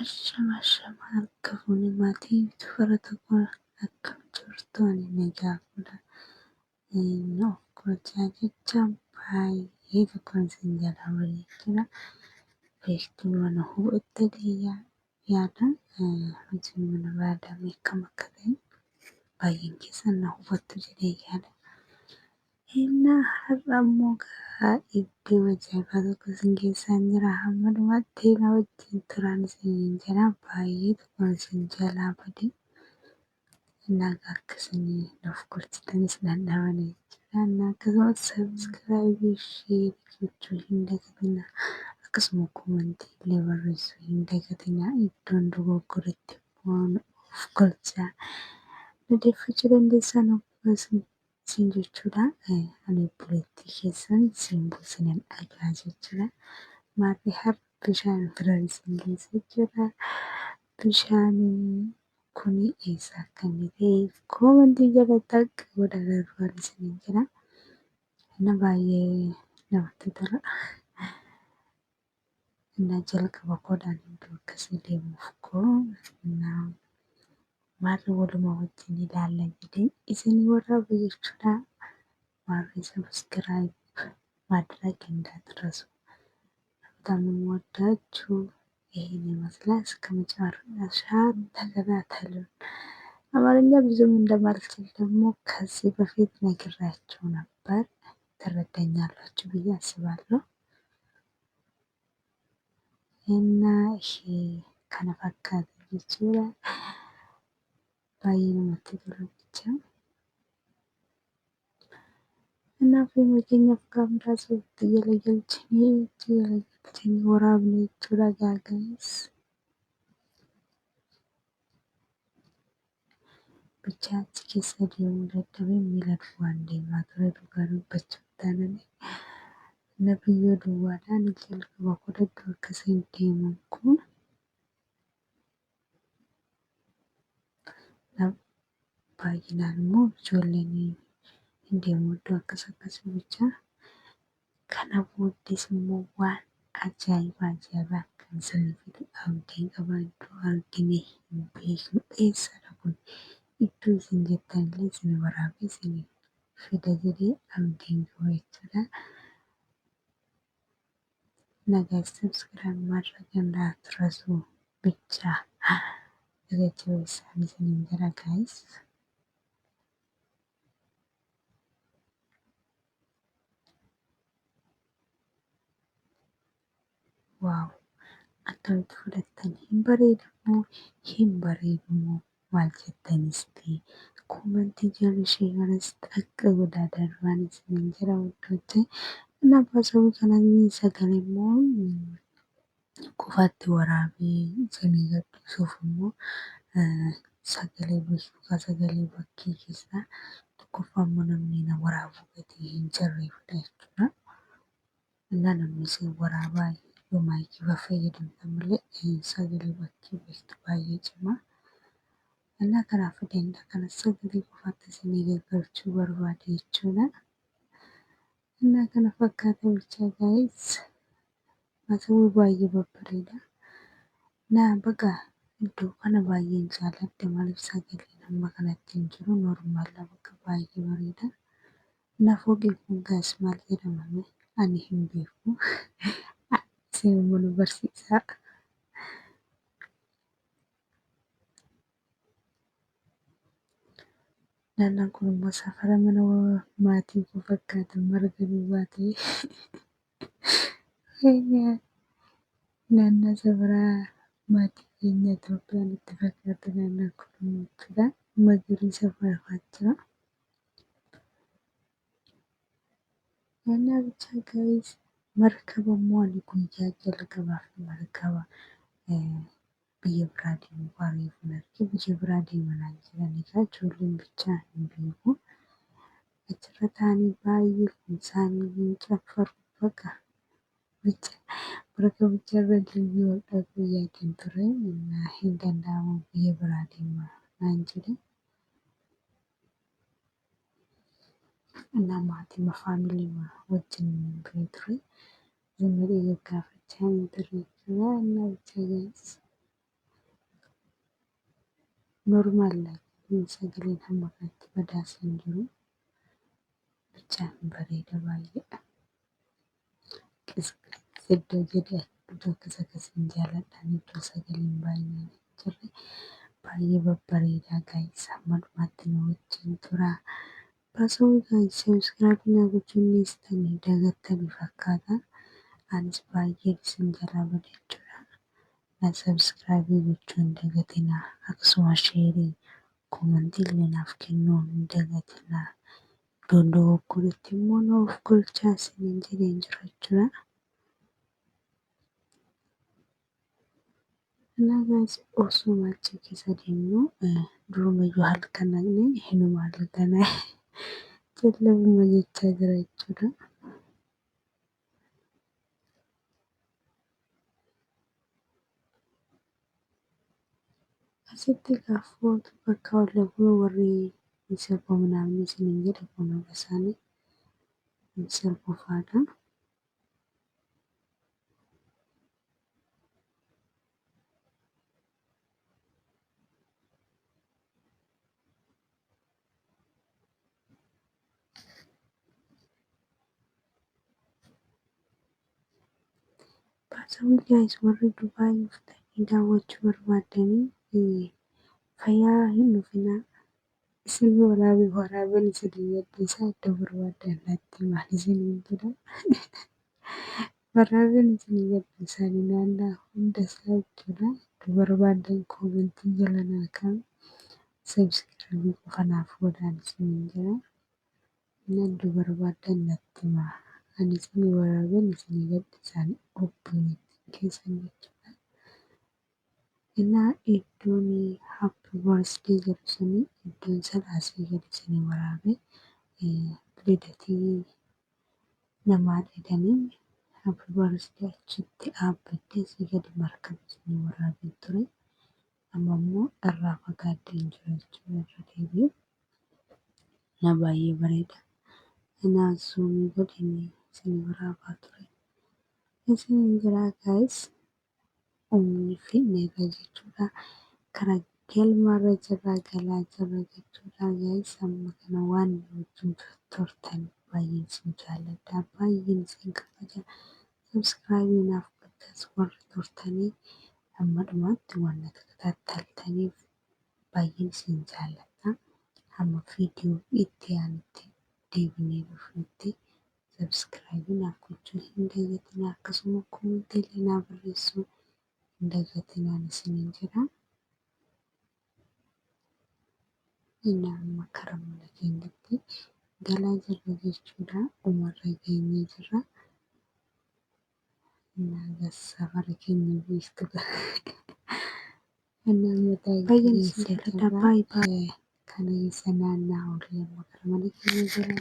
Ashama akkafuni maatii toora tokkoon akkam jirtu ani nagaa fuudha. Of gochaa jecha baay'ee tokkoon isin jalaa bareechina. Beektuu mana hubattanii yaada hojiin mana baadamee akkam akka ta'e baay'een keessan na hubattu jedhee yaada. Har'a immoo iddoo ajaa'ibaa tokko isin geessaan jira. Hamma dhumaatti na wajjin turaa isiniin jedha. Baay'ee tokkoon isin jalaa bade. Nagaa akkasii of gochitanis dhandhamanee jechuudha. Akkasumas sabiskiraayibii sheerii gochuu hin dagatinaa. Akkasuma komentii illee barreessuu hin dagatinaa. Iddoon dogoggoratti of golchaa. Odeeffachuu dandeessan isin jechuudha. Ani buleettii keessan isin buusinan dhagaa jechuudha. Maatii har'a bishaan biraan isin geessa jechuudha. Bishaan kun eessa akka inni ta'e komentii jalatti akka godhatan waan isiniin jedha. Inni baay'ee namatti tola. Inni jalqaba koodhaan iddoo akkasii deemuuf koo maarri walumaa wajjin ilaalla jedhee isinii warraaba jechuudha. Maarri sabiskiraayib maadiraag እንዳትረሱ በጣም ነው የምወዳችሁ። ይሄን ይመስላል። እስከመጨረሻ ተከታተሉን። አማርኛ ብዙም እንደማልችል ደግሞ ከዚህ በፊት ነግሬያችሁ ነበር። ትረዳኛላችሁ ብዬ አስባለሁ። እና ይሄ kana fakkaata jechuudha. Baay'ee namatti tola jecha. Kanaaf fakkeenyaaf gaafa itti galagalchanii waraabne jechuudha gaaganis. Bichaa achi keessa deemuu dadhabee miila duwwaan deemaa ture dhugaa dubbachuuf taananii. Na biyyoo duwwaadhaan jalqaba godhadhu akkasiin deemuun kun baay'inaan immoo ijoolleen hin deemu iddoo akkasii bichaa. Kana booddees immoo waan ajaa'ibaa kan isinii fidu abdiin qaba. Iddoo argine hin beeknu eessadha kun iddoo isin jettanillee isin waraabee isin fida jedhee abdiin qaba jechuudha. Nagaa sabiskiraayib maadiraag እንዳትረሱ ብቻ እገቸው isaanii isiniin jira guys. Waaw! Akkamitti fudhattanii hin bareedu hin bareedu maal jettanis ta'e komentii jarri ishee kanas akka godhaa darbaan isiniin jira wantoota. Nama sababa kanaan sagalee immoo qofaatti waraabee isinii gadhiisuuf immoo sagalee biiftuudha sagalee bakkee keessaa tokkoffaa immoo namni na waraabuu gatii hin jirreefudha jechuudha. Namni isin waraabaa yoo maayikii fayyadamtan malee sagalee bakkee beektu baay'ee cimaa. Kanaaf danda'a kanas sagalee qofaatti isinii gargaaruu barbaade jechuudha. Kana fakkaata bichaa guys. Masaba baay'ee babbareeda. Bakka iddoo kana baay'een jaalladhe maaliif sagaleen amma kanatti hin jiru normaala bakka baay'ee bareeda. Fooqeen kun gaas maal jedhama ani hin beeku. Isin immoo nu barsiisaa. Naannoon kun immoo safara mana maatii koo fakkaata marga duwwaa ta'e. Naannoo safara maatii keenya Itoophiyaan itti fakkaata naannoon kun jechuudha. Magariisa fakkaachaa. Bichaa guys markaba immoo ani guyyaa jalqabaaf markaba biyya biraa deemu baay'eefan arge biyya biraa deemanaan jiranii ijoolleen bichaa hin beeku. Achirra taa'anii baay'ee isaanii hin caffaru baqa. Markabicha irra deemee ol dhaquu yaadeen ture hin danda'amu biyya biraa deemaa naan jedhe. Maatii faamilii wajjin bahee ture. Zimmadhee gaggaafachaa hin ture jechuudha. Bichaa guys Normaalidha sagaleen hamma kanatti badaas hin jiru. Bichaan bareeda baay'ee. Iddoo jedhee iddoo akkasiin jaalladhaan iddoo sagaleen baay'inaan hin jirre baay'ee babbareedaa gaa'is hamma dhumaatti nu wajjin turaa. Baasawwii gaa'is sabiskiraaybii na gochuun dhiistanii dagattanii fakkaata. Anis baay'een isin jalaa bade jechuudha. Na sabiskiraaybii gochuu hin dagatinaa. Akkasuma sheerii komentii illee naaf kennuu hin dagatinaa. Iddoon dogoggoretti immoo na of galchaa isiniin jedheen jira jechuudha. Kanaaf gaa'is osuma achi keessa deemnu durumayyuu halkan dhaqnee hinuma halkanaa jal'abuma jechaa jira jechuudha. Asitti gaafa bakka wallabuu warri sirba ምናምን isiniin jedhe kunuunsa isaanii sirbuufaadha. Baasawwii gaa'is warri Dubaay dhuftanii daawwachuu barbaadanii fayyaa hin dhufinaa. Isin waraabeen isin gadhiisaa iddoo barbaadan natti himaa isiniin jedha. Waraabeen isin gadhiisanii naannaa hunda isaa jechuudha. Iddoo barbaadan komentii jala naa kaa'aa. Sabiskiraaybii qofa naaf godhaa isiniin jedha. Iddoo barbaadan natti himaa. Ani isin waraabeen isin gadhiisaa obboleettii keessan jechuudha. Innaa iddoon happy birthday jedhu suni iddoon salaasii gadi isinii waraabee lidatii namaa dheedanii happy birthday achitti dhaabbadhee asii gadi markaba isinii waraabeen ture. Amma immoo irraa fagaadheen jira jechuudha irra deebi'ee. Na baay'ee bareeda. Innaa zoomii godhanii isinii waraabaa ture. Isiniin jira gaa'is fidneerra jechuudha. Karaa galmarra jirra galaa jirra jechuudha gaa'is amma kana waan wajjin turtan baay'een isin jaalladha. Baay'een isin kabaja. Sabiskiraaybii naaf gochaas warri turtanii hamma dhumaatti waan na takataaltaniif baay'een isin jaalladha. Hamma viidiyoo itti aanutti deebinee dhufnutti sabiskiraaybii naaf gochuu hin dagatinaa. Akkasuma komentii illee naa barreessuu hin dagatinaa isiniin jedha. Innaa amma karaa mana keenyatti galaa jirra jechuudha. Dhumarra geenyee jirra. Innaa safara keenya beektu innaa mataa baay'een isin jaalladha. Baay'ee kana keessa naanna'aa oolee amma karaa mana keenya jira.